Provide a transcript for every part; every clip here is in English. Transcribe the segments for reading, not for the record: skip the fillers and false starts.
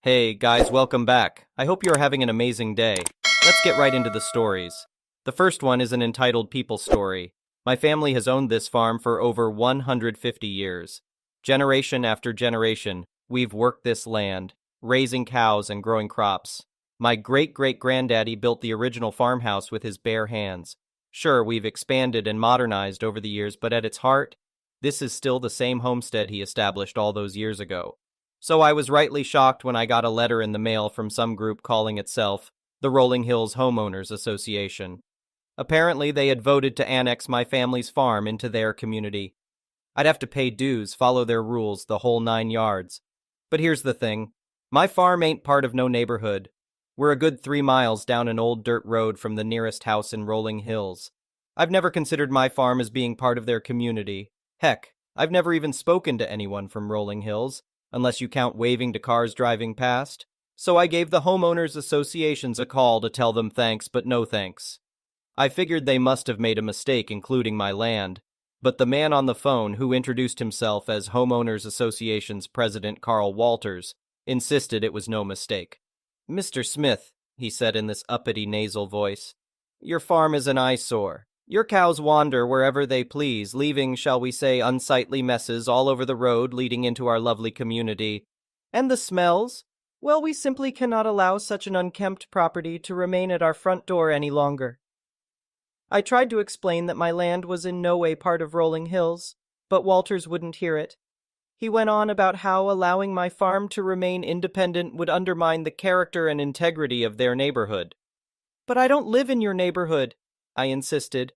Hey guys, welcome back. I hope you are having an amazing day. Let's get right into the stories. The first one is an entitled people story. My family has owned this farm for over 150 years. Generation after generation, we've worked this land, raising cows and growing crops. My great-great-granddaddy built the original farmhouse with his bare hands. Sure, we've expanded and modernized over the years, but at its heart, this is still the same homestead he established all those years ago. So I was rightly shocked when I got a letter in the mail from some group calling itself the Rolling Hills Homeowners Association. Apparently, they had voted to annex my family's farm into their community. I'd have to pay dues, follow their rules, the whole 9 yards. But here's the thing. My farm ain't part of no neighborhood. We're a good 3 miles down an old dirt road from the nearest house in Rolling Hills. I've never considered my farm as being part of their community. Heck, I've never even spoken to anyone from Rolling Hills, unless you count waving to cars driving past. So I gave the homeowners associations a call to tell them thanks but no thanks. I figured they must have made a mistake including my land, but the man on the phone, who introduced himself as Homeowners Association's President Carl Walters, insisted it was no mistake. "Mr. Smith," he said in this uppity nasal voice, "your farm is an eyesore. Your cows wander wherever they please, leaving, shall we say, unsightly messes all over the road leading into our lovely community. And the smells? Well, we simply cannot allow such an unkempt property to remain at our front door any longer." I tried to explain that my land was in no way part of Rolling Hills, but Walters wouldn't hear it. He went on about how allowing my farm to remain independent would undermine the character and integrity of their neighborhood. "But I don't live in your neighborhood," I insisted.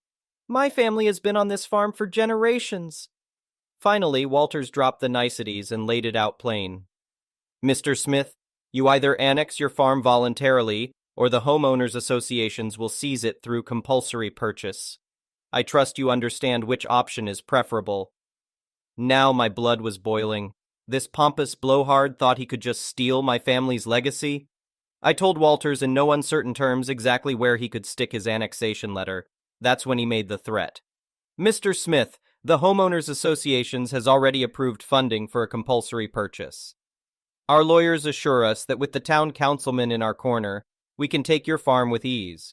"My family has been on this farm for generations." Finally, Walters dropped the niceties and laid it out plain. "Mr. Smith, you either annex your farm voluntarily, or the homeowners associations will seize it through compulsory purchase. I trust you understand which option is preferable." Now my blood was boiling. This pompous blowhard thought he could just steal my family's legacy. I told Walters in no uncertain terms exactly where he could stick his annexation letter. That's when he made the threat. "Mr. Smith, the Homeowners Associations has already approved funding for a compulsory purchase. Our lawyers assure us that with the town councilman in our corner, we can take your farm with ease.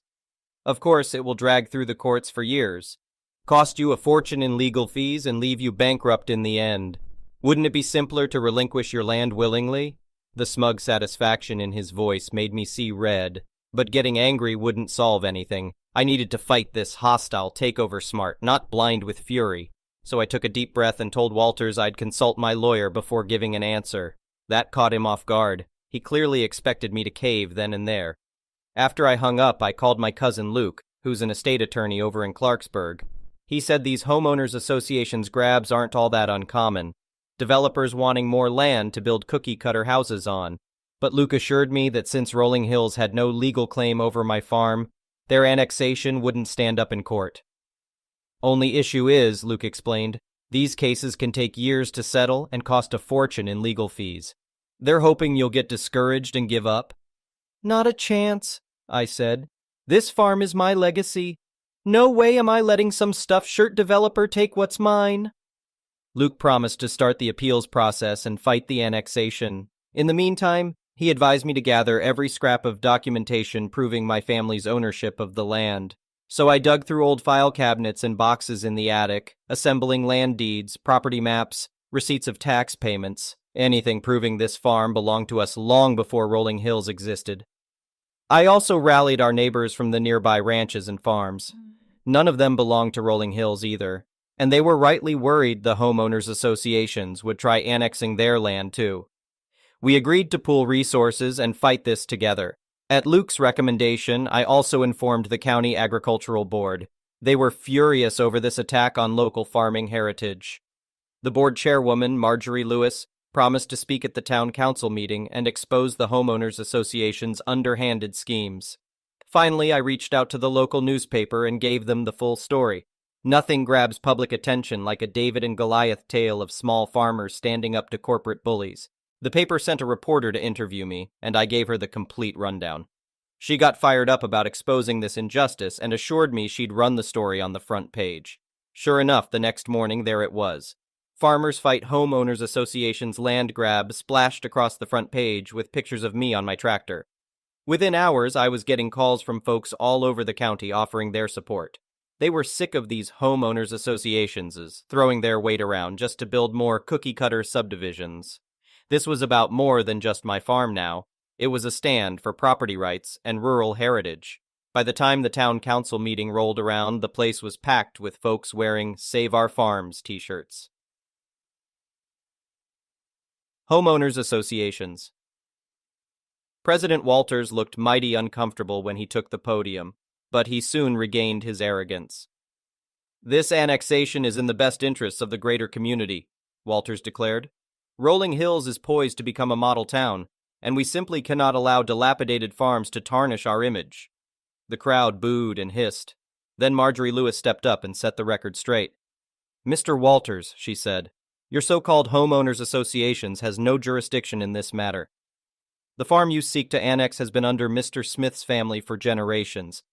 Of course, it will drag through the courts for years, cost you a fortune in legal fees, and leave you bankrupt in the end. Wouldn't it be simpler to relinquish your land willingly?" The smug satisfaction in his voice made me see red, but getting angry wouldn't solve anything. I needed to fight this hostile takeover smart, not blind with fury. So I took a deep breath and told Walters I'd consult my lawyer before giving an answer. That caught him off guard. He clearly expected me to cave then and there. After I hung up, I called my cousin Luke, who's an estate attorney over in Clarksburg. He said these homeowners associations grabs aren't all that uncommon. Developers wanting more land to build cookie-cutter houses on. But Luke assured me that since Rolling Hills had no legal claim over my farm, their annexation wouldn't stand up in court. "Only issue is," Luke explained, "these cases can take years to settle and cost a fortune in legal fees. They're hoping you'll get discouraged and give up." "Not a chance," I said. "This farm is my legacy. No way am I letting some stuffed shirt developer take what's mine." Luke promised to start the appeals process and fight the annexation. In the meantime, he advised me to gather every scrap of documentation proving my family's ownership of the land. So I dug through old file cabinets and boxes in the attic, assembling land deeds, property maps, receipts of tax payments, anything proving this farm belonged to us long before Rolling Hills existed. I also rallied our neighbors from the nearby ranches and farms. None of them belonged to Rolling Hills either, and they were rightly worried the homeowners associations would try annexing their land too. We agreed to pool resources and fight this together. At Luke's recommendation, I also informed the County Agricultural Board. They were furious over this attack on local farming heritage. The board chairwoman, Marjorie Lewis, promised to speak at the town council meeting and expose the homeowners association's underhanded schemes. Finally, I reached out to the local newspaper and gave them the full story. Nothing grabs public attention like a David and Goliath tale of small farmers standing up to corporate bullies. The paper sent a reporter to interview me, and I gave her the complete rundown. She got fired up about exposing this injustice and assured me she'd run the story on the front page. Sure enough, the next morning there it was. Farmers Fight Homeowners Association's land grab splashed across the front page with pictures of me on my tractor. Within hours, I was getting calls from folks all over the county offering their support. They were sick of these homeowners associations throwing their weight around just to build more cookie-cutter subdivisions. This was about more than just my farm now. It was a stand for property rights and rural heritage. By the time the town council meeting rolled around, the place was packed with folks wearing Save Our Farms t-shirts. Homeowners associations. President Walters looked mighty uncomfortable when he took the podium, but he soon regained his arrogance. "This annexation is in the best interests of the greater community," Walters declared. "Rolling Hills is poised to become a model town, and we simply cannot allow dilapidated farms to tarnish our image." The crowd booed and hissed. Then Marjorie Lewis stepped up and set the record straight. "Mr. Walters," she said, "your so-called homeowners associations has no jurisdiction in this matter. The farm you seek to annex has been under Mr. Smith's family for generations.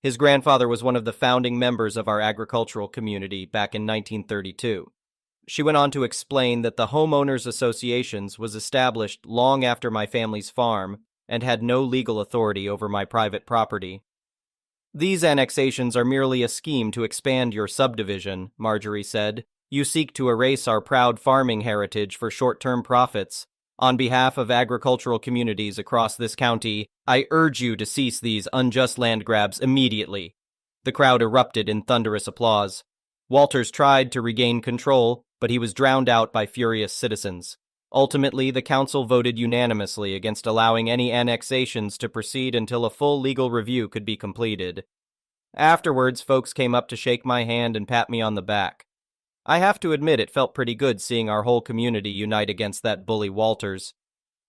His grandfather was one of the founding members of our agricultural community back in 1932. She went on to explain that the Homeowners Associations was established long after my family's farm and had no legal authority over my private property. "These annexations are merely a scheme to expand your subdivision," Marjorie said. "You seek to erase our proud farming heritage for short-term profits. On behalf of agricultural communities across this county, I urge you to cease these unjust land grabs immediately." The crowd erupted in thunderous applause. Walters tried to regain control, but he was drowned out by furious citizens. Ultimately, the council voted unanimously against allowing any annexations to proceed until a full legal review could be completed. Afterwards, folks came up to shake my hand and pat me on the back. I have to admit it felt pretty good seeing our whole community unite against that bully Walters.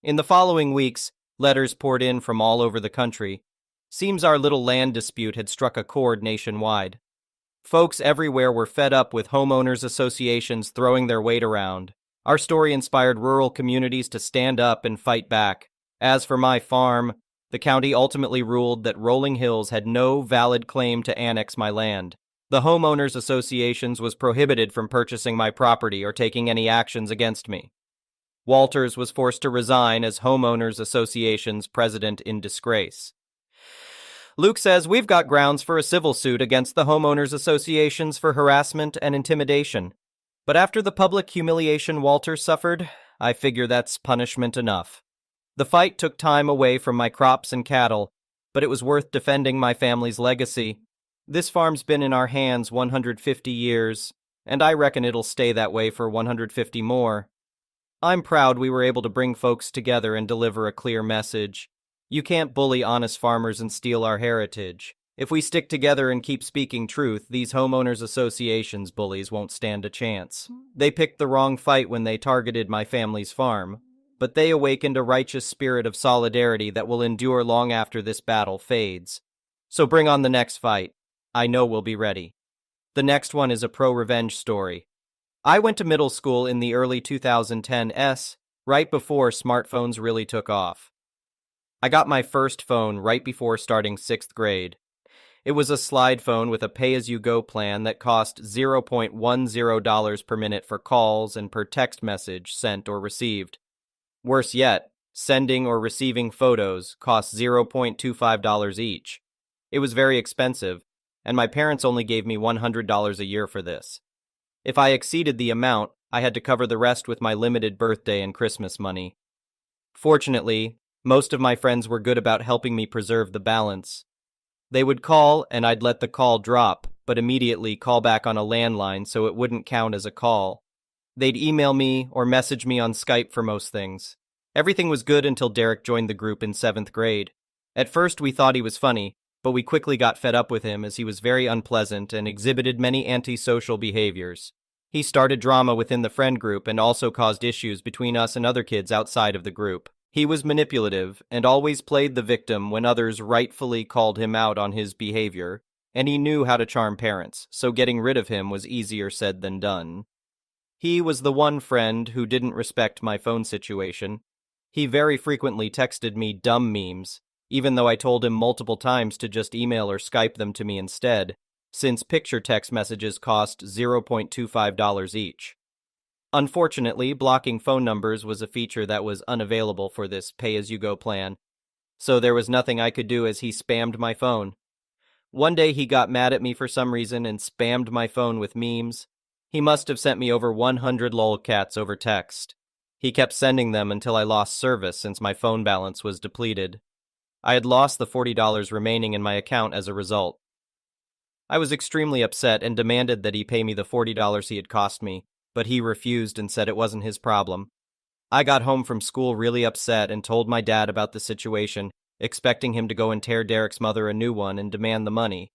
In the following weeks, letters poured in from all over the country. Seems our little land dispute had struck a chord nationwide. Folks everywhere were fed up with homeowners associations throwing their weight around. Our story inspired rural communities to stand up and fight back. As for my farm, the county ultimately ruled that Rolling Hills had no valid claim to annex my land. The homeowners associations was prohibited from purchasing my property or taking any actions against me. Walters was forced to resign as homeowners association's president in disgrace. Luke says we've got grounds for a civil suit against the homeowners associations for harassment and intimidation. But after the public humiliation Walters suffered, I figure that's punishment enough. The fight took time away from my crops and cattle, but it was worth defending my family's legacy. This farm's been in our hands 150 years, and I reckon it'll stay that way for 150 more. I'm proud we were able to bring folks together and deliver a clear message. You can't bully honest farmers and steal our heritage. If we stick together and keep speaking truth, these homeowners associations bullies won't stand a chance. They picked the wrong fight when they targeted my family's farm, but they awakened a righteous spirit of solidarity that will endure long after this battle fades. So bring on the next fight. I know we'll be ready. The next one is a pro-revenge story. I went to middle school in the early 2010s, right before smartphones really took off. I got my first phone right before starting 6th grade. It was a slide phone with a pay-as-you-go plan that cost $0.10 per minute for calls and per text message sent or received. Worse yet, sending or receiving photos cost $0.25 each. It was very expensive, and my parents only gave me $100 a year for this. If I exceeded the amount, I had to cover the rest with my limited birthday and Christmas money. Fortunately, most of my friends were good about helping me preserve the balance. They would call, and I'd let the call drop, but immediately call back on a landline so it wouldn't count as a call. They'd email me or message me on Skype for most things. Everything was good until Derek joined the group in 7th grade. At first we thought he was funny, but we quickly got fed up with him as he was very unpleasant and exhibited many antisocial behaviors. He started drama within the friend group and also caused issues between us and other kids outside of the group. He was manipulative and always played the victim when others rightfully called him out on his behavior, and he knew how to charm parents, so getting rid of him was easier said than done. He was the one friend who didn't respect my phone situation. He very frequently texted me dumb memes, even though I told him multiple times to just email or Skype them to me instead, since picture text messages cost $0.25 each. Unfortunately, blocking phone numbers was a feature that was unavailable for this pay-as-you-go plan, so there was nothing I could do as he spammed my phone. One day he got mad at me for some reason and spammed my phone with memes. He must have sent me over 100 lolcats over text. He kept sending them until I lost service since my phone balance was depleted. I had lost the $40 remaining in my account as a result. I was extremely upset and demanded that he pay me the $40 he had cost me, but he refused and said it wasn't his problem. I got home from school really upset and told my dad about the situation, expecting him to go and tear Derek's mother a new one and demand the money.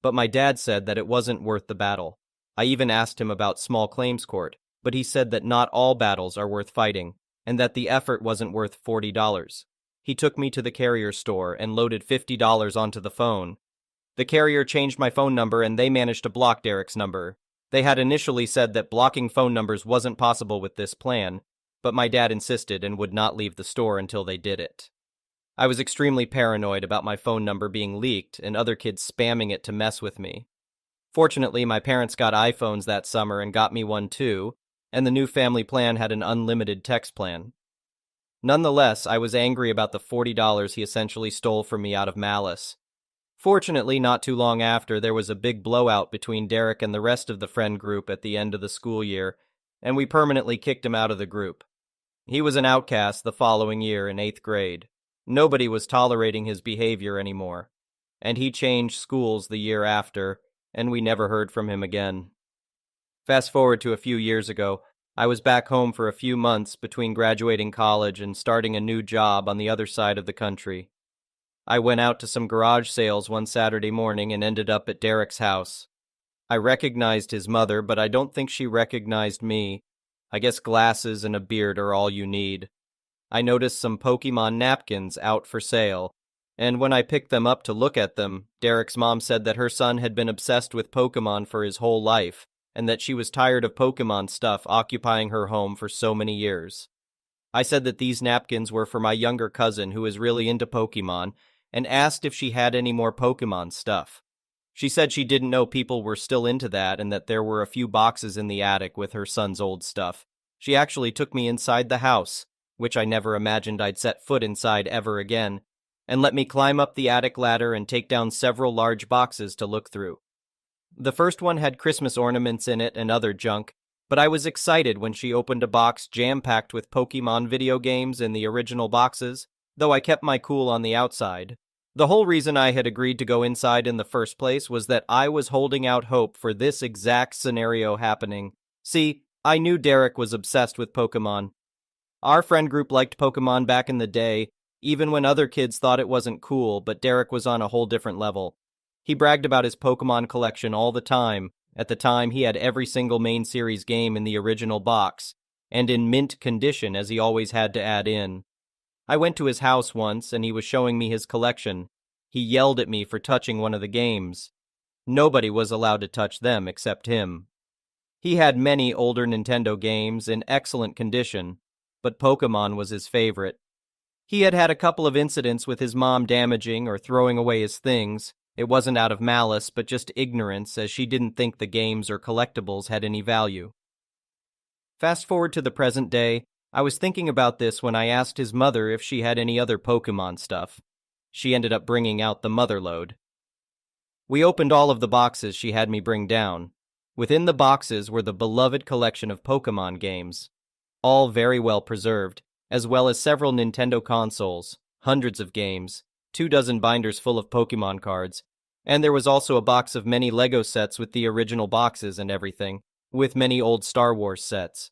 But my dad said that it wasn't worth the battle. I even asked him about small claims court, but he said that not all battles are worth fighting, and that the effort wasn't worth $40. He took me to the carrier store and loaded $50 onto the phone. The carrier changed my phone number and they managed to block Derek's number. They had initially said that blocking phone numbers wasn't possible with this plan, but my dad insisted and would not leave the store until they did it. I was extremely paranoid about my phone number being leaked and other kids spamming it to mess with me. Fortunately, my parents got iPhones that summer and got me one too, and the new family plan had an unlimited text plan. Nonetheless, I was angry about the $40 he essentially stole from me out of malice. Fortunately, not too long after, there was a big blowout between Derek and the rest of the friend group at the end of the school year, and we permanently kicked him out of the group. He was an outcast the following year in 8th grade. Nobody was tolerating his behavior anymore, and he changed schools the year after, and we never heard from him again. Fast forward to a few years ago, I was back home for a few months between graduating college and starting a new job on the other side of the country. I went out to some garage sales one Saturday morning and ended up at Derek's house. I recognized his mother, but I don't think she recognized me. I guess glasses and a beard are all you need. I noticed some Pokemon napkins out for sale, and when I picked them up to look at them, Derek's mom said that her son had been obsessed with Pokemon for his whole life, and that she was tired of Pokemon stuff occupying her home for so many years. I said that these napkins were for my younger cousin who is really into Pokemon, and asked if she had any more Pokemon stuff. She said she didn't know people were still into that and that there were a few boxes in the attic with her son's old stuff. She actually took me inside the house, which I never imagined I'd set foot inside ever again, and let me climb up the attic ladder and take down several large boxes to look through. The first one had Christmas ornaments in it and other junk, but I was excited when she opened a box jam-packed with Pokemon video games in the original boxes, though I kept my cool on the outside. The whole reason I had agreed to go inside in the first place was that I was holding out hope for this exact scenario happening. See, I knew Derek was obsessed with Pokemon. Our friend group liked Pokemon back in the day, even when other kids thought it wasn't cool, but Derek was on a whole different level. He bragged about his Pokemon collection all the time. At the time, he had every single main series game in the original box, and in mint condition as he always had to add in. I went to his house once, and he was showing me his collection. He yelled at me for touching one of the games. Nobody was allowed to touch them except him. He had many older Nintendo games in excellent condition, but Pokemon was his favorite. He had had a couple of incidents with his mom damaging or throwing away his things. It wasn't out of malice, but just ignorance, as she didn't think the games or collectibles had any value. Fast forward to the present day, I was thinking about this when I asked his mother if she had any other Pokemon stuff. She ended up bringing out the mother load. We opened all of the boxes she had me bring down. Within the boxes were the beloved collection of Pokemon games, all very well preserved, as well as several Nintendo consoles, hundreds of games, 24 binders full of Pokemon cards, and there was also a box of many Lego sets with the original boxes and everything, with many old Star Wars sets.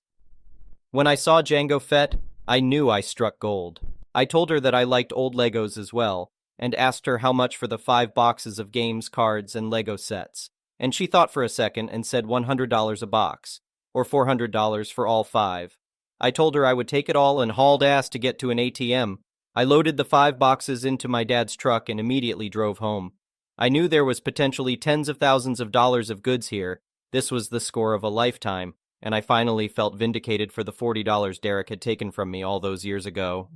When I saw Jango Fett, I knew I struck gold. I told her that I liked old Legos as well, and asked her how much for the 5 boxes of games, cards, and Lego sets, and she thought for a second and said $100 a box, or $400 for all 5. I told her I would take it all and hauled ass to get to an ATM. I loaded the 5 boxes into my dad's truck and immediately drove home. I knew there was potentially tens of thousands of dollars of goods here. This was the score of a lifetime, and I finally felt vindicated for the $40 Derek had taken from me all those years ago.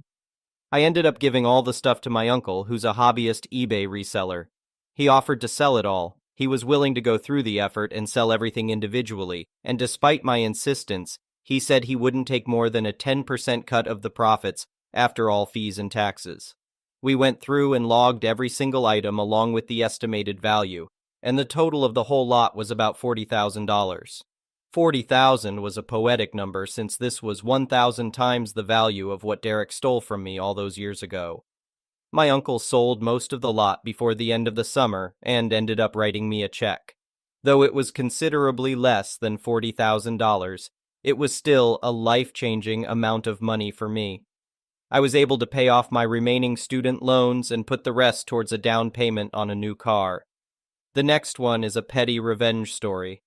I ended up giving all the stuff to my uncle, who's a hobbyist eBay reseller. He offered to sell it all. He was willing to go through the effort and sell everything individually, and despite my insistence, He said he wouldn't take more than a 10% cut of the profits after all fees and taxes. We went through and logged every single item along with the estimated value, and the total of the whole lot was about $40,000. 40,000 was a poetic number since this was 1,000 times the value of what Derek stole from me all those years ago. My uncle sold most of the lot before the end of the summer and ended up writing me a check. Though it was considerably less than $40,000, it was still a life-changing amount of money for me. I was able to pay off my remaining student loans and put the rest towards a down payment on a new car. The next one is a petty revenge story.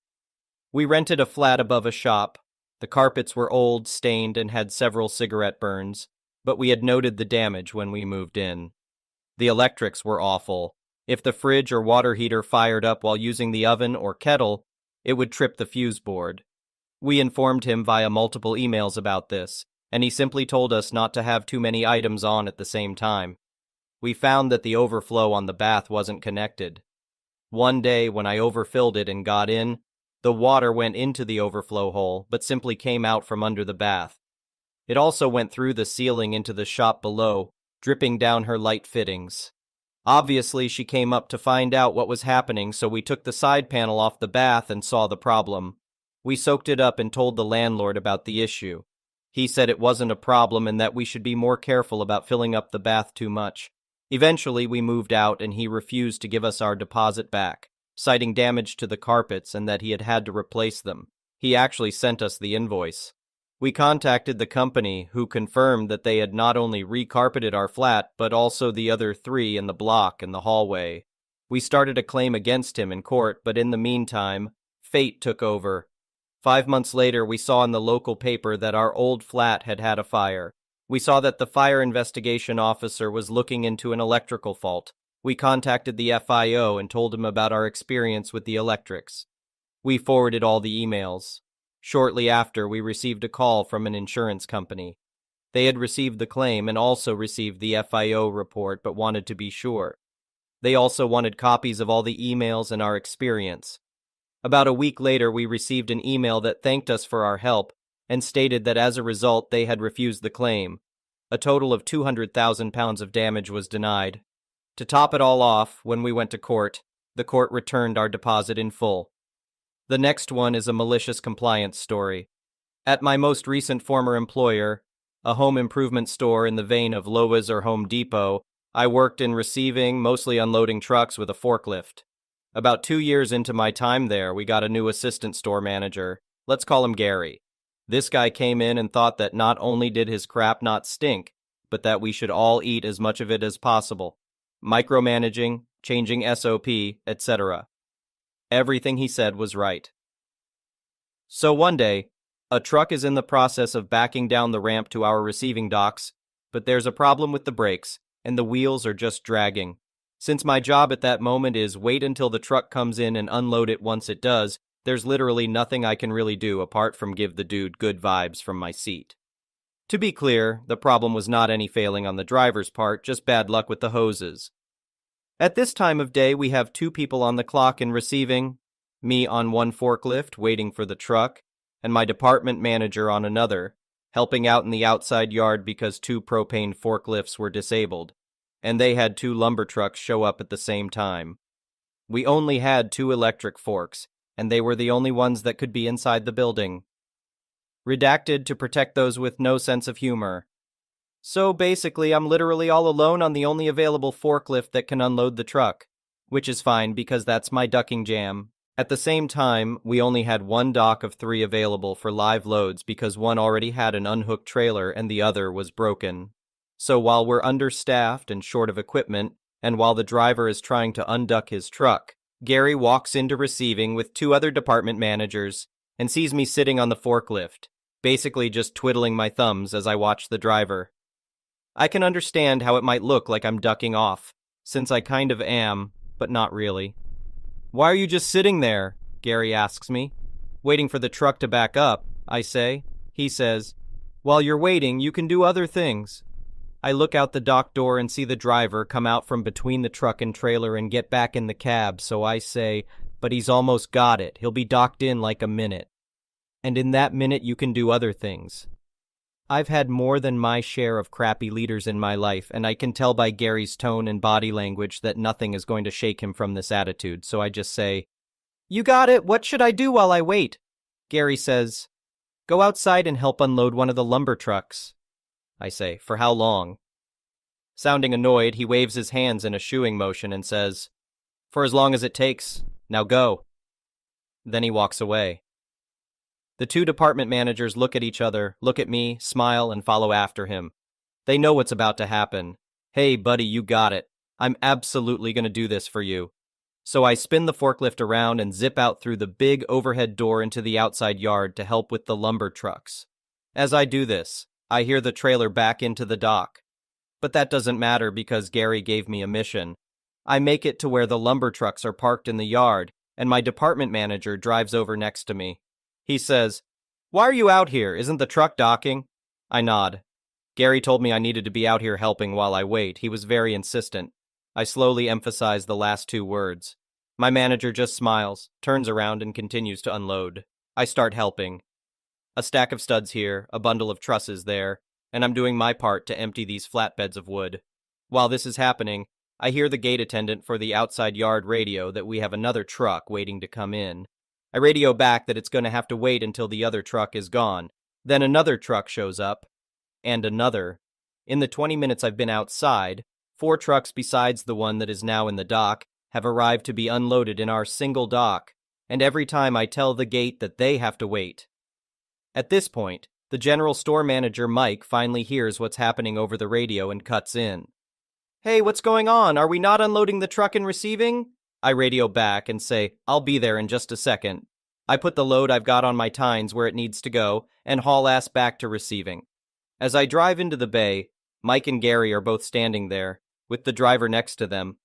We rented a flat above a shop. The carpets were old, stained, and had several cigarette burns, but we had noted the damage when we moved in. The electrics were awful. If the fridge or water heater fired up while using the oven or kettle, it would trip the fuse board. We informed him via multiple emails about this, and he simply told us not to have too many items on at the same time. We found that the overflow on the bath wasn't connected. One day, when I overfilled it and got in, the water went into the overflow hole, but simply came out from under the bath. It also went through the ceiling into the shop below, dripping down her light fittings. Obviously, she came up to find out what was happening, so we took the side panel off the bath and saw the problem. We soaked it up and told the landlord about the issue. He said it wasn't a problem and that we should be more careful about filling up the bath too much. Eventually, we moved out and he refused to give us our deposit back, citing damage to the carpets and that he had to replace them. He actually sent us the invoice. We contacted the company, who confirmed that they had not only recarpeted our flat, but also the other 3 in the block and the hallway. We started a claim against him in court, but in the meantime, fate took over. 5 months later, we saw in the local paper that our old flat had had a fire. We saw that the fire investigation officer was looking into an electrical fault. We contacted the FIO and told him about our experience with the electrics. We forwarded all the emails. Shortly after, we received a call from an insurance company. They had received the claim and also received the FIO report, but wanted to be sure. They also wanted copies of all the emails and our experience. About a week later, we received an email that thanked us for our help and stated that as a result, they had refused the claim. A total of £200,000 of damage was denied. To top it all off, when we went to court, the court returned our deposit in full. The next one is a malicious compliance story. At my most recent former employer, a home improvement store in the vein of Lowe's or Home Depot, I worked in receiving, mostly unloading trucks with a forklift. About 2 years into my time there, we got a new assistant store manager. Let's call him Gary. This guy came in and thought that not only did his crap not stink, but that we should all eat as much of it as possible. Micromanaging, changing SOP, etc. Everything he said was right. So one day, a truck is in the process of backing down the ramp to our receiving docks, but there's a problem with the brakes, and the wheels are just dragging. Since my job at that moment is wait until the truck comes in and unload it once it does, there's literally nothing I can really do apart from give the dude good vibes from my seat. To be clear, the problem was not any failing on the driver's part, just bad luck with the hoses. At this time of day, we have 2 people on the clock in receiving, me on one forklift waiting for the truck, and my department manager on another, helping out in the outside yard because 2 propane forklifts were disabled, and they had 2 lumber trucks show up at the same time. We only had 2 electric forks, and they were the only ones that could be inside the building. Redacted to protect those with no sense of humor. So basically, I'm literally all alone on the only available forklift that can unload the truck, which is fine because that's my ducking jam. At the same time, we only had 1 dock of 3 available for live loads because one already had an unhooked trailer and the other was broken. So while we're understaffed and short of equipment, and while the driver is trying to unduck his truck, Gary walks into receiving with 2 other department managers and sees me sitting on the forklift, basically just twiddling my thumbs as I watch the driver. I can understand how it might look like I'm ducking off, since I kind of am, but not really. "Why are you just sitting there?" Gary asks me. "Waiting for the truck to back up," I say. He says, "While you're waiting, you can do other things." I look out the dock door and see the driver come out from between the truck and trailer and get back in the cab, so I say, "But he's almost got it. He'll be docked in like a minute." And in that minute, you can do other things. I've had more than my share of crappy leaders in my life, and I can tell by Gary's tone and body language that nothing is going to shake him from this attitude, so I just say, "You got it, what should I do while I wait?" Gary says, "Go outside and help unload one of the lumber trucks." I say, "For how long?" Sounding annoyed, he waves his hands in a shooing motion and says, "For as long as it takes. Now go." Then he walks away. The two department managers look at each other, look at me, smile, and follow after him. They know what's about to happen. "Hey, buddy, you got it. I'm absolutely going to do this for you." So I spin the forklift around and zip out through the big overhead door into the outside yard to help with the lumber trucks. As I do this, I hear the trailer back into the dock. But that doesn't matter because Gary gave me a mission. I make it to where the lumber trucks are parked in the yard, and my department manager drives over next to me. He says, "Why are you out here? Isn't the truck docking?" I nod. Gary told me I needed to be out here helping while I wait. He was very insistent. I slowly emphasize the last two words. My manager just smiles, turns around, and continues to unload. I start helping. A stack of studs here, a bundle of trusses there, and I'm doing my part to empty these flatbeds of wood. While this is happening, I hear the gate attendant for the outside yard radio that we have another truck waiting to come in. I radio back that it's going to have to wait until the other truck is gone. Then another truck shows up, and another. In the 20 minutes I've been outside, 4 trucks besides the one that is now in the dock have arrived to be unloaded in our single dock, and every time I tell the gate that they have to wait. At this point, the general store manager, Mike, finally hears what's happening over the radio and cuts in. "Hey, what's going on? Are we not unloading the truck and receiving?" I radio back and say, "I'll be there in just a second." I put the load I've got on my tines where it needs to go and haul ass back to receiving. As I drive into the bay, Mike and Gary are both standing there, with the driver next to them.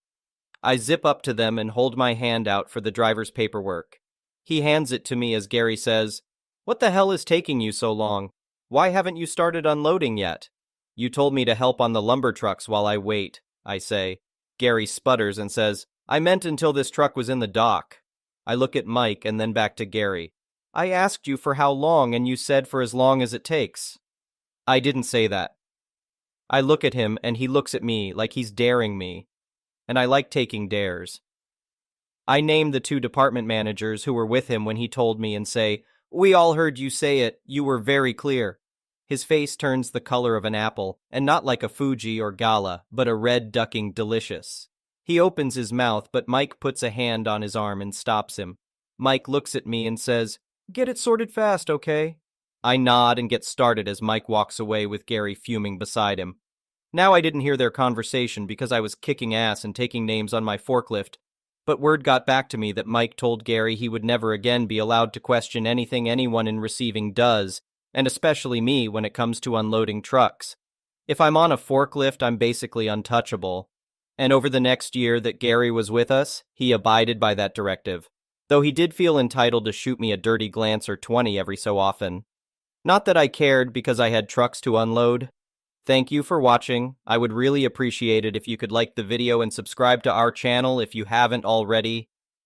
I zip up to them and hold my hand out for the driver's paperwork. He hands it to me as Gary says, "What the hell is taking you so long? Why haven't you started unloading yet?" "You told me to help on the lumber trucks while I wait," I say. Gary sputters and says, "I meant until this truck was in the dock." I look at Mike and then back to Gary. "I asked you for how long and you said for as long as it takes." "I didn't say that." I look at him and he looks at me like he's daring me. And I like taking dares. I name the 2 department managers who were with him when he told me and say, "We all heard you say it. You were very clear." His face turns the color of an apple, and not like a Fuji or Gala, but a red ducking delicious. He opens his mouth, but Mike puts a hand on his arm and stops him. Mike looks at me and says, "Get it sorted fast, okay?" I nod and get started as Mike walks away with Gary fuming beside him. Now I didn't hear their conversation because I was kicking ass and taking names on my forklift, but word got back to me that Mike told Gary he would never again be allowed to question anything anyone in receiving does, and especially me when it comes to unloading trucks. If I'm on a forklift, I'm basically untouchable. And over the next year that Gary was with us, he abided by that directive, though he did feel entitled to shoot me a dirty glance or 20 every so often. Not that I cared because I had trucks to unload. Thank you for watching. I would really appreciate it if you could like the video and subscribe to our channel if you haven't already.